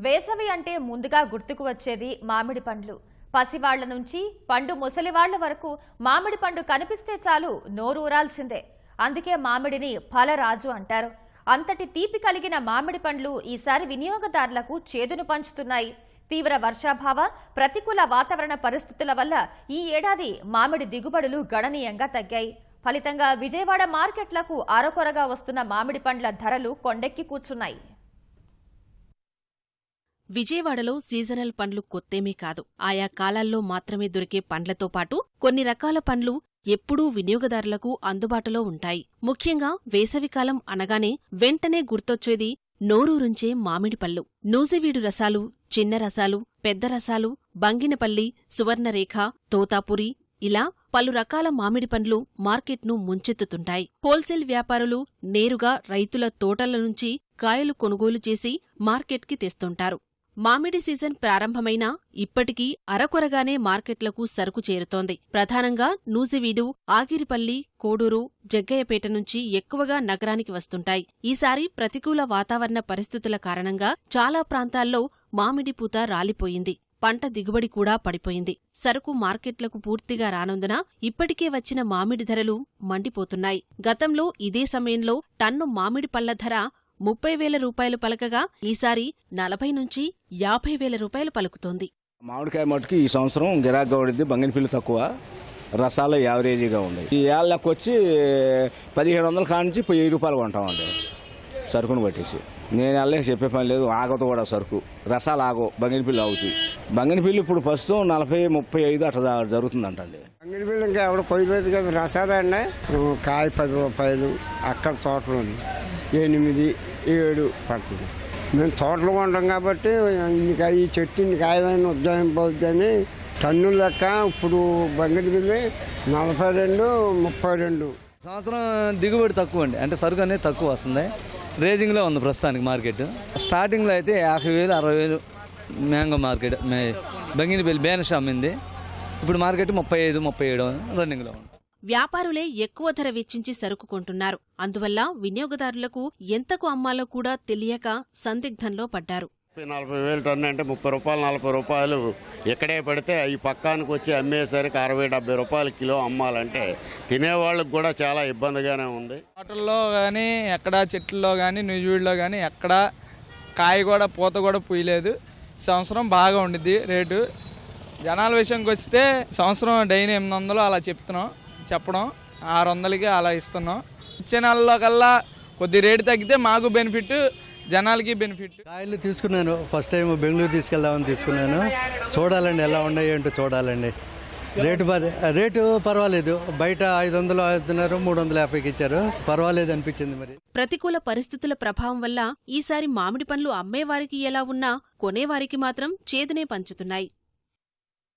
వేసవి అంటే ముందుగా గుర్తుకు వచ్చేది మామిడి పండ్లు. పసివాళ్ల నుంచి పండు ముసలివాళ్ల వరకు మామిడి పండు కనిపిస్తే చాలు నోరూరాల్సిందే. అందుకే మామిడిని ఫలరాజు అంటారు. అంతటి తీపి కలిగిన మామిడి పండ్లు ఈసారి వినియోగదారులకు చేదును పంచుతున్నాయి. తీవ్ర వర్షాభావ ప్రతికూల వాతావరణ పరిస్థితుల వల్ల ఈ ఏడాది మామిడి దిగుబడులు గణనీయంగా తగ్గాయి. ఫలితంగా విజయవాడ మార్కెట్లకు అరకొరగా వస్తున్న మామిడి పండ్ల ధరలు కొండెక్కి కూర్చున్నాయి. విజయవాడలో సీజనల్ పండ్లు కొత్తేమీ కాదు. ఆయా కాలాల్లో మాత్రమే దొరికే పండ్లతో పాటు కొన్ని రకాల పండ్లు ఎప్పుడూ వినియోగదారులకు అందుబాటులో ఉంటాయి. ముఖ్యంగా వేసవికాలం అనగానే వెంటనే గుర్తొచ్చేది నోరూరుంచే మామిడిపళ్ళు. నూజివీడు రసాలు, చిన్న రసాలు, పెద్ద రసాలు, బంగినపల్లి, సువర్ణరేఖ, తోతాపురి ఇలా పలు రకాల మామిడి పండ్లు మార్కెట్ను ముంచెత్తుతుంటాయి. హోల్సేల్ వ్యాపారులు నేరుగా రైతుల తోటల నుంచి కాయలు కొనుగోలు చేసి మార్కెట్కి తెస్తుంటారు. మామిడి సీజన్ ప్రారంభమైనా ఇప్పటికీ అరకొరగానే మార్కెట్లకు సరుకు చేరుతోంది. ప్రధానంగా నూజివీడు, ఆగిరిపల్లి, కోడూరు, జగ్గయ్యపేట నుంచి ఎక్కువగా నగరానికి వస్తుంటాయి. ఈసారి ప్రతికూల వాతావరణ పరిస్థితుల కారణంగా చాలా ప్రాంతాల్లో మామిడి పూత రాలిపోయింది. పంట దిగుబడి కూడా పడిపోయింది. సరుకు మార్కెట్లకు పూర్తిగా రానందున ఇప్పటికే వచ్చిన మామిడి ధరలు మండిపోతున్నాయి. గతంలో ఇదే సమయంలో టన్ను మామిడి పళ్ల ధర 30,000 రూపాయలు పలకగా ఈసారి 40 నుంచి 50,000 రూపాయలు పలుకుతోంది. మామిడికాయ మట్టుకి ఈ సంవత్సరం గిరాగ్గా పడింది. బంగినపల్లి తక్కువ, రసాలు యావరేజీగా ఉంది. ఈ ఏళ్ళకి వచ్చి 1,500 కానించి 1000 రూపాయలు కొంటామండి సరుకును పట్టేసి. నేను వెళ్ళక చెప్పే పని లేదు, ఆగదు కూడా సరుకు. రసాలు ఆగవు, బంగినపల్లి ఆగుతాయి. బంగినపల్లి ఇప్పుడు ప్రస్తుతం 40, 35 అట్లా జరుగుతుందంటండి. బంగినపల్లి ఇంకా ఎవడ పోయిపోయింది కదా. రసాలు అండి కాయ 10 రూపాయలు, అక్కడ తోటలోని 8, 7 పడుతుంది. మేము తోటలో కొంటాం కాబట్టి ఈ చెట్టు కాయమైన ఉద్యోగింపవుద్దని టన్ను లెక్క ఇప్పుడు బంగినపల్లి 42, 32. సంవత్సరం దిగుబడి తక్కువ అండి, అంటే సరుకు అనేది తక్కువ వస్తుంది. రేజింగ్లో ఉంది ప్రస్తుతానికి మార్కెట్. స్టార్టింగ్లో అయితే 50,000, 60,000 మ్యాంగో మార్కెట్ బంగినపల్లి బేనషా అమ్మింది. ఇప్పుడు మార్కెట్ 35, 37 రన్నింగ్లో ఉంది. వ్యాపారులే ఎక్కువ ధర వెచ్చించి సరుకు కొంటున్నారు. అందువల్ల వినియోగదారులకు ఎంతకు అమ్మాలో కూడా తెలియక సందిగ్ధంలో పడ్డారు. 40,000 టన్ను అంటే 30 రూపాయలు, 40 రూపాయలు ఎక్కడే పడితే ఈ పక్కానికి వచ్చి అమ్మేసరికి 60, 70 రూపాయల కిలో అమ్మాలంటే తినేవాళ్ళకి కూడా చాలా ఇబ్బందిగానే ఉంది. తోటల్లో కానీ ఎక్కడ చెట్లలో కానీ నూజివీడులో కానీ ఎక్కడ కాయ కూడా పూత కూడా పూయలేదు. సంవత్సరం బాగా ఉండిద్ది రేటు. జనాల విషయంకి వస్తే సంవత్సరం డైలీ 800 అలా చెప్పడం 600కి అలా ఇస్తున్నాం. ఇచ్చే నెలలో కల్లా కొద్ది రేటు తగ్గితే మాకు బెనిఫిట్, జనాలకి బెనిఫిట్. కాయలు తీసుకున్నాను, ఫస్ట్ టైం బెంగళూరు తీసుకెళ్దామని తీసుకున్నాను. చూడాలండి ఎలా ఉన్నాయి ఏంటో చూడాలండి. రేటు పర్వాలేదు. బయట 500 అవుతున్నారు, 350కి ఇచ్చారు. పర్వాలేదు అనిపించింది. మరి ప్రతికూల పరిస్థితుల ప్రభావం వల్ల ఈసారి మామిడి పండ్లు అమ్మేవారికి ఎలా ఉన్నా కొనేవారికి మాత్రం చేదునే పంచుతున్నాయి.